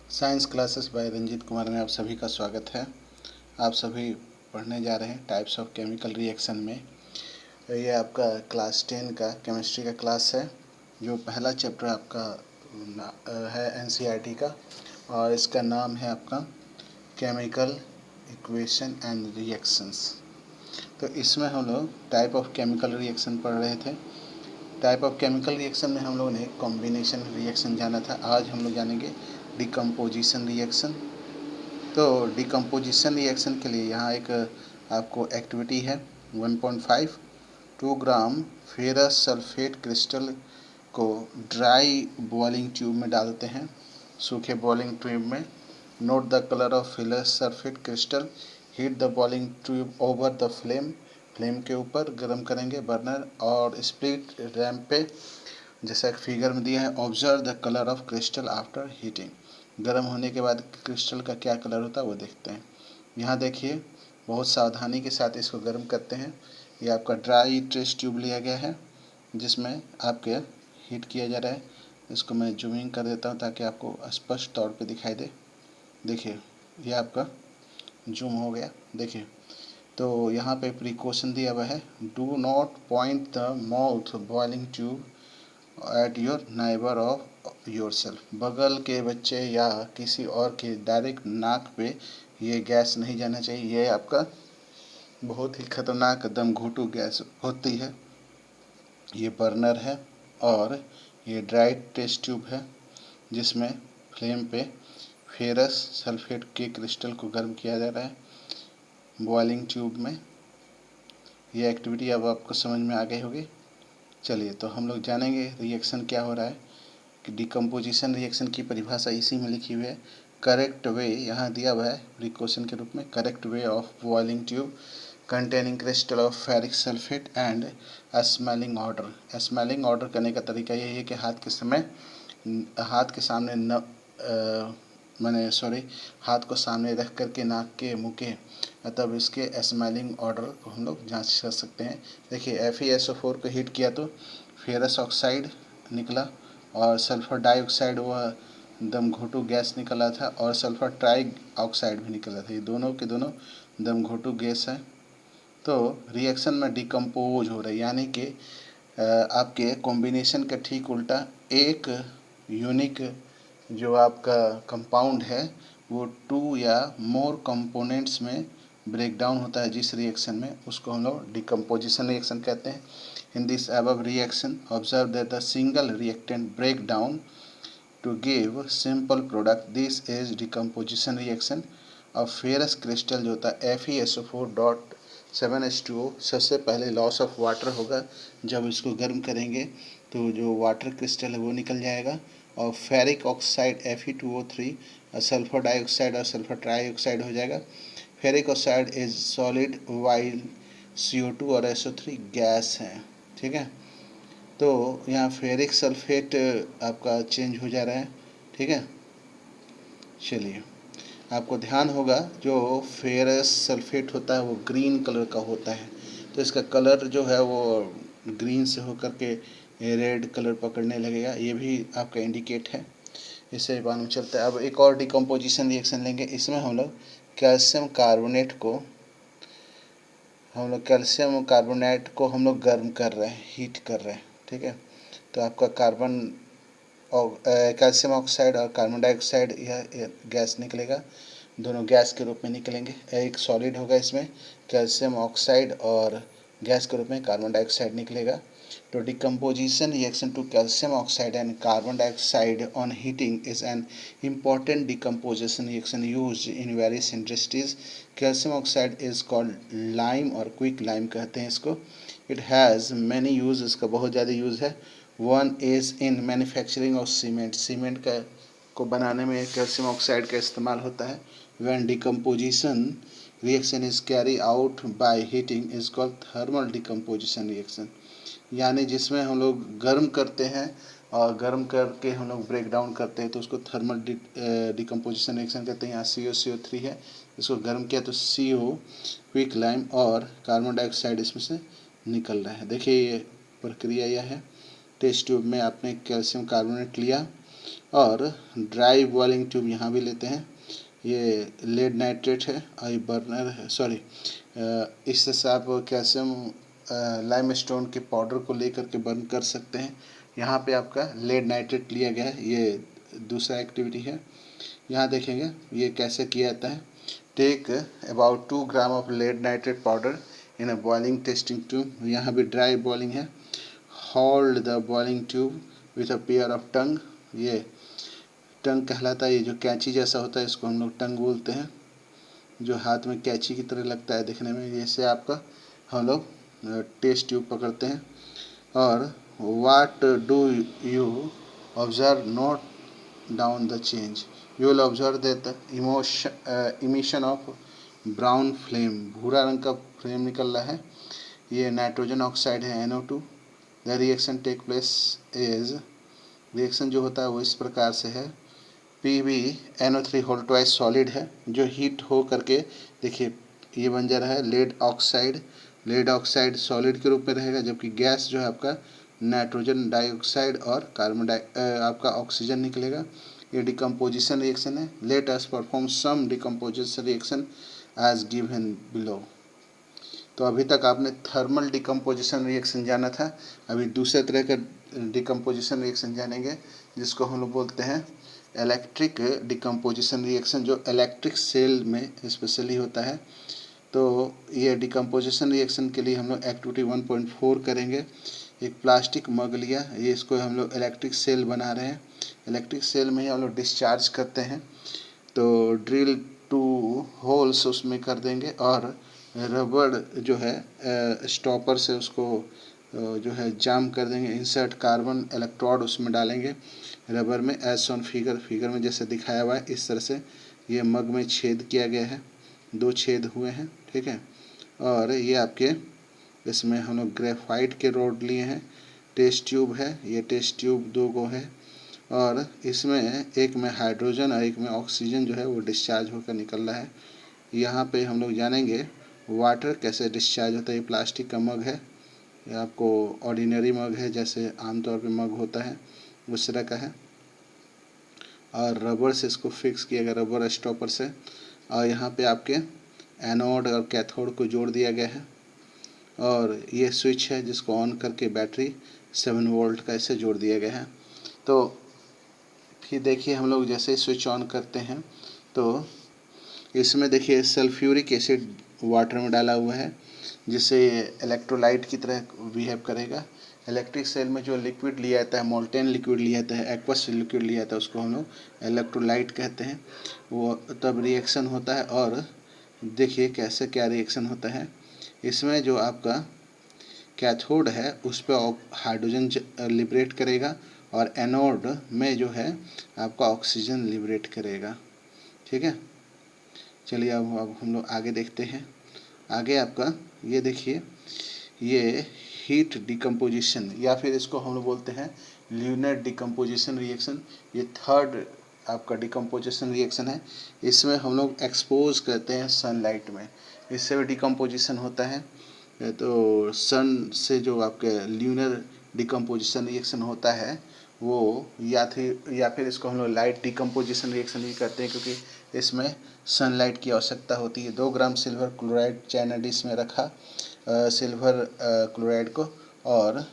Science classes by Ranjeet Kumar में आप सभी का स्वागत है। आप सभी पढ़ने जा रहे हैं टाइप्स ऑफ केमिकल रिएक्शन में। ये आपका क्लास 10 का केमिस्ट्री का क्लास है, जो पहला चैप्टर आपका है एनसीईआरटी का, और इसका नाम है आपका केमिकल इक्वेशन एंड रिएक्शंस। तो इसमें हम लोग टाइप ऑफ केमिकल रिएक्शन पढ़ रहे थे। टाइप ऑफ केमिकल रिएक्शन में हम लोगों ने कॉम्बिनेशन रिएक्शन जाना था। आज हम लोग जानेंगे डिकम्पोजिशन रिएक्शन। तो डिकम्पोजिशन रिएक्शन के लिए यहाँ एक आपको एक्टिविटी है 1.5 2 ग्राम फेरस सल्फेट क्रिस्टल को ड्राई बॉइलिंग ट्यूब में डालते हैं, सूखे बॉइलिंग ट्यूब में। Note the colour of ferrous sulphate crystal. Heat the boiling tube over the flame. Flame के ऊपर गर्म करेंगे बर्नर और स्प्लिट रैम्प पे, जैसा फिगर में दिया है। Observe the colour of crystal after heating. गर्म होने के बाद क्रिस्टल का क्या कलर होता है वो देखते हैं। यहाँ देखिए, बहुत सावधानी के साथ इसको गर्म करते हैं। ये आपका ड्राई टेस्ट ट्यूब लिया गया है, जिसमें आपके हीट किया जा रहा है। इसको मैं जूमिंग कर देता हूँ ताकि आपको स्पष्ट तौर पे दिखाई दे। देखिए, ये आपका जूम हो गया। देखिए, तो यहाँ पे प्रिकॉशन दिया हुआ है, do not point the mouth boiling tube at your neighbour of your self. बगल के बच्चे या किसी और के डायरेक्ट नाक पे ये गैस नहीं जाना चाहिए। ये आपका बहुत ही खतरनाक दम घोटू गैस होती है। ये बर्नर है और ये ड्राई टेस्ट ट्यूब है, जिसमें फ्लेम पे फेरस सल्फेट के क्रिस्टल को गर्म किया जा रहा है बॉइलिंग ट्यूब में। ये एक्टिविटी अब आपको समझ में आ गई होगी। चलिए, तो हम लोग जानेंगे रिएक्शन क्या हो रहा है। कि डिकम्पोजिशन रिएक्शन की परिभाषा इसी में लिखी हुई है। करेक्ट वे यहाँ दिया हुआ है प्रिकॉशन के रूप में। Correct way of boiling tube containing crystal of ferric sulphate and smelling order. Smelling order करने का तरीका यही है कि हाथ के सामने हाथ को सामने रख करके नाक के मुँह के, तब इसके स्मेलिंग ऑर्डर को हम लोग जांच कर सकते हैं। देखिए, FeSO4 को हीट किया तो फेरस ऑक्साइड निकला और सल्फर डाइऑक्साइड वह दम घोटू गैस निकला था, और सल्फर ट्राई ऑक्साइड भी निकला था। ये दोनों के दोनों दम घोटू गैस है। तो रिएक्शन में डिकम्पोज हो रहा है, यानी कि आपके कॉम्बिनेशन का ठीक उल्टा एक यूनिक जो आपका कंपाउंड है वो 2 या मोर कंपोनेंट्स में ब्रेक डाउन होता है। जिस रिएक्शन में, उसको हम लोग डिकम्पोजिशन रिएक्शन कहते हैं। In this above reaction observe that the single reactant break down to give simple product. This is decomposition reaction। अब फेरस क्रिस्टल जो होता है FeSO4.7H2O, सबसे पहले लॉस ऑफ वाटर होगा। जब इसको गर्म करेंगे तो जो वाटर क्रिस्टल है वो निकल जाएगा, और ferric oxide Fe2O3 sulphur dioxide और सल्फर ट्राईऑक्साइड हो जाएगा। Ferric oxide is solid while CO2 और SO3 गैस है। ठीक है, तो यहाँ फेरिक सल्फेट आपका चेंज हो जा रहा है। ठीक है, चलिए, आपको ध्यान होगा जो फेरस सल्फेट होता है वो ग्रीन कलर का होता है, तो इसका कलर जो है वो ग्रीन से होकर के रेड कलर पकड़ने लगेगा। ये भी आपका इंडिकेट है, इससे मालूम चलता है। अब एक और डिकम्पोजिशन रिएक्शन लेंगे। इसमें हम लोग कैल्शियम कार्बोनेट को हम लोग गर्म कर रहे हैं, हीट कर रहे हैं। ठीक है, तो आपका कैल्शियम ऑक्साइड और कार्बन डाइऑक्साइड यह गैस निकलेगा, दोनों गैस के रूप में निकलेंगे। एक सॉलिड होगा, इसमें कैल्शियम ऑक्साइड, और गैस के रूप में कार्बन डाइऑक्साइड निकलेगा। तो decomposition reaction to calcium oxide and carbon dioxide on heating is an important decomposition reaction used in various industries। calcium oxide is called lime और quick lime कहते हैं इसको। it has many use, इसका बहुत ज़्यादा use है। one is in manufacturing of cement को बनाने में कैल्शियम ऑक्साइड का इस्तेमाल होता है। when decomposition reaction is carried out by heating is called thermal decomposition reaction। यानी जिसमें हम लोग गर्म करते हैं और गर्म करके हम लोग ब्रेक डाउन करते हैं, तो उसको थर्मल डिकम्पोजिशन रिएक्शन कहते हैं। यहाँ CO3 है, इसको गर्म किया तो CO क्विक लाइम और कार्बन डाइऑक्साइड इसमें से निकल रहा है। देखिए, ये प्रक्रिया यह है। टेस्ट ट्यूब में आपने कैल्शियम कार्बोनेट लिया और ड्राई बॉइलिंग ट्यूब यहाँ भी लेते हैं। ये लेड नाइट्रेट है और ये बर्नर है, सॉरी इससे आप कैल्शियम लाइमस्टोन के पाउडर को लेकर के बर्न कर सकते हैं। यहाँ पे आपका लेड नाइट्रेट लिया गया है, ये दूसरा एक्टिविटी है। यहाँ देखेंगे ये कैसे किया जाता है। Take about 2 gram of lead nitrate powder in a boiling testing tube. यहाँ भी ड्राई बॉइलिंग है। Hold the boiling tube with a pair of tong. ये टंग कहलाता है, ये जो कैंची जैसा होता है इसको हम लोग टंग बोलते हैं, जो हाथ में कैंची की तरह लगता है दिखने में। जैसे आपका हम लोग टेस्ट ट्यूब पकड़ते हैं। और what do you observe, note down the change. You will observe that emission of brown flame, भूरा रंग का फ्लेम निकल रहा है। ये नाइट्रोजन ऑक्साइड है NO2। The reaction take place is, reaction जो होता है वो इस प्रकार से है। PbNO3 होल ट्वाइस सॉलिड है, जो हीट हो करके देखिए ये बन जा रहा है lead oxide. Lead oxide solid के रूप में रहेगा, जबकि गैस जो है आपका नाइट्रोजन डाइऑक्साइड और आपका ऑक्सीजन निकलेगा। ये डिकम्पोजिशन रिएक्शन है। Let us perform some decomposition reaction as given below. तो अभी तक आपने थर्मल डिकम्पोजिशन रिएक्शन जाना था, अभी दूसरे तरह का डिकम्पोजिशन रिएक्शन जानेंगे, जिसको हम लोग बोलते हैं इलेक्ट्रिक डिकम्पोजिशन रिएक्शन, जो इलेक्ट्रिक सेल में स्पेशली होता है। तो ये डिकम्पोजिशन रिएक्शन के लिए हम लोग एक्टिविटी 1.4 करेंगे। एक प्लास्टिक मग लिया, ये इसको हम लोग इलेक्ट्रिक सेल बना रहे हैं। इलेक्ट्रिक सेल में ही हम लोग डिस्चार्ज करते हैं। तो ड्रिल 2 होल्स उसमें कर देंगे और रबड़ जो है स्टॉपर से उसको जो है जाम कर देंगे। इंसर्ट कार्बन इलेक्ट्रोड उसमें डालेंगे रबर में, एज ऑन फिगर में जैसे दिखाया हुआ है इस तरह से। ये मग में छेद किया गया है, 2 छेद हुए हैं, ठीक है। और ये आपके इसमें हम लोग ग्रेफाइट के रोड लिए हैं। टेस्ट ट्यूब है, ये टेस्ट ट्यूब 2 गो है। और इसमें एक में हाइड्रोजन और एक में ऑक्सीजन जो है वो डिस्चार्ज होकर निकल रहा है। यहाँ पे हम लोग जानेंगे वाटर कैसे डिस्चार्ज होता है। ये प्लास्टिक का मग है, ये आपको ऑर्डिनरी मग है, जैसे आमतौर पे मग होता है उस तरह का है। और रबर से इसको फिक्स किया गया, रबर स्टॉपर से। और यहाँ पे आपके एनोड और कैथोड को जोड़ दिया गया है। और ये स्विच है जिसको ऑन करके बैटरी 7 वोल्ट का इसे जोड़ दिया गया है। तो फिर देखिए हम लोग जैसे स्विच ऑन करते हैं तो इसमें देखिए सल्फ्यूरिक एसिड वाटर में डाला हुआ है, जिससे इलेक्ट्रोलाइट की तरह बिहेव करेगा। इलेक्ट्रिक सेल में जो लिक्विड लिया जाता है, मोल्टेन लिक्विड लिया जाता है, एक्वस लिक्विड लिया जाता है, उसको हम लोग इलेक्ट्रोलाइट कहते हैं। वो तब रिएक्शन होता है। और देखिए कैसे क्या रिएक्शन होता है। इसमें जो आपका कैथोड है उस पर हाइड्रोजन लिबरेट करेगा और एनोड में जो है आपका ऑक्सीजन लिबरेट करेगा, ठीक है। चलिए अब हम लोग आगे देखते हैं। आगे आपका ये देखिए, ये हीट डिकम्पोजिशन या फिर इसको हम लोग बोलते हैं ल्यूनर डिकम्पोजिशन रिएक्शन। ये थर्ड आपका डिकम्पोजिशन रिएक्शन है। इसमें हम लोग एक्सपोज करते हैं सनलाइट में, इससे भी डिकम्पोजिशन होता है। तो सन से जो आपके ल्यूनर डिकम्पोजिशन रिएक्शन होता है वो या फिर इसको हम लोग लाइट डिकम्पोजिशन रिएक्शन भी करते हैं, क्योंकि इसमें सनलाइट की आवश्यकता होती है। 2 ग्राम सिल्वर क्लोराइड चाइना डिश में रखा सिल्वर क्लोराइड को, और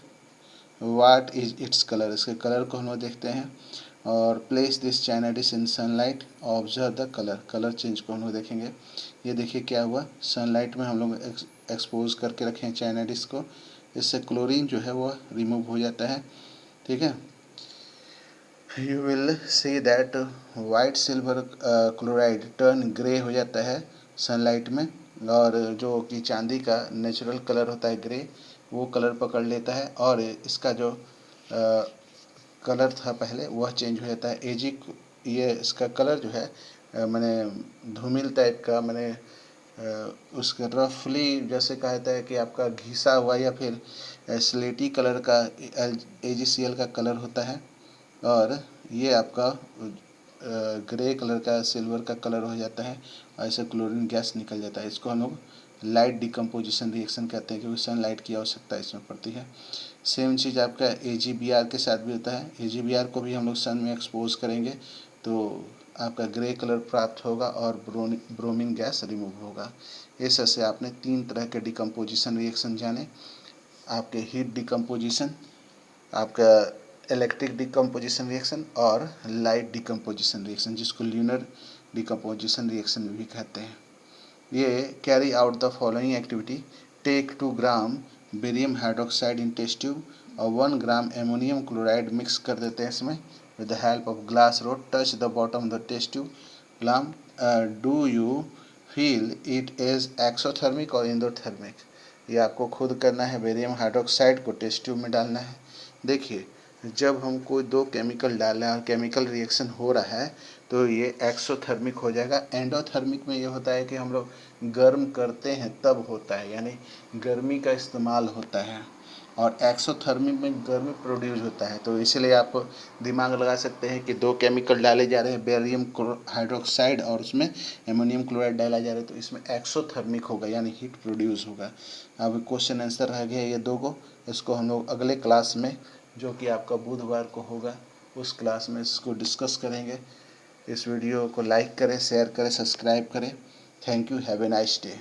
वाट इज इट्स कलर, इसके कलर को हम लोग देखते हैं। और place this China dish in sunlight, observe the colour change को हम लोग देखेंगे। ये देखिए क्या हुआ, सनलाइट में हम लोग एक्सपोज करके रखे हैं चाइना डिश को, इससे क्लोरीन जो है वो रिमूव हो जाता है, ठीक है। You will see that white silver chloride turn grey हो जाता है सनलाइट में, और जो कि चांदी का नेचुरल कलर होता है ग्रे, वो कलर पकड़ लेता है। और इसका जो कलर था पहले वह चेंज हो जाता है। एजिक, ये इसका कलर जो है मैंने धूमिल टाइप का, मैंने उसका रफली जैसे कहता है कि आपका घिसा हुआ या फिर स्लेटी कलर का AgCl का कलर होता है। और ये आपका ग्रे कलर का सिल्वर का कलर हो जाता है, और ऐसे क्लोरीन गैस निकल जाता है। इसको हम लोग लाइट डिकम्पोजिशन रिएक्शन कहते हैं, क्योंकि सनलाइट की आवश्यकता इसमें पड़ती है। सेम चीज़ आपका AgBr के साथ भी होता है। AgBr को भी हम लोग सन में एक्सपोज करेंगे तो आपका ग्रे कलर प्राप्त होगा और ब्रोमीन गैस रिमूव होगा। इस तरह से आपने 3 तरह के डिकम्पोजिशन रिएक्शन जाने, आपके हीट डिकम्पोजिशन, आपका इलेक्ट्रिक डिकम्पोजिशन रिएक्शन और लाइट डिकम्पोजिशन रिएक्शन, जिसको ल्यूनर डिकम्पोजिशन रिएक्शन भी कहते हैं। ये carry out the following activity: take 2 gram barium hydroxide in test tube और 1 ग्राम एमोनियम क्लोराइड मिक्स कर देते हैं इसमें with the help of glass rod, touch the bottom of the test tube ग्लाम। Do you feel it is exothermic और endothermic? ये आपको खुद करना है। बेरियम हाइड्रोक्साइड को टेस्ट ट्यूब में डालना है। देखिए, जब हम कोई 2 केमिकल डाल रहे हैं और केमिकल रिएक्शन हो रहा है तो ये एक्सोथर्मिक हो जाएगा। एंडोथर्मिक में ये होता है कि हम लोग गर्म करते हैं तब होता है, यानी गर्मी का इस्तेमाल होता है, और एक्सोथर्मिक में गर्मी प्रोड्यूस होता है। तो इसलिए आप दिमाग लगा सकते हैं कि 2 केमिकल डाले जा रहे हैं, बेरियम हाइड्रोक्साइड और उसमें एमोनियम क्लोराइड डाला जा रहा है, तो इसमें एक्सोथर्मिक होगा यानी हीट प्रोड्यूस होगा। अब क्वेश्चन आंसर रह गया ये 2 को। इसको हम लोग अगले क्लास में, जो कि आपका बुधवार को होगा, उस क्लास में इसको डिस्कस करेंगे। इस वीडियो को लाइक करें, शेयर करें, सब्सक्राइब करें। Thank you. Have a nice day.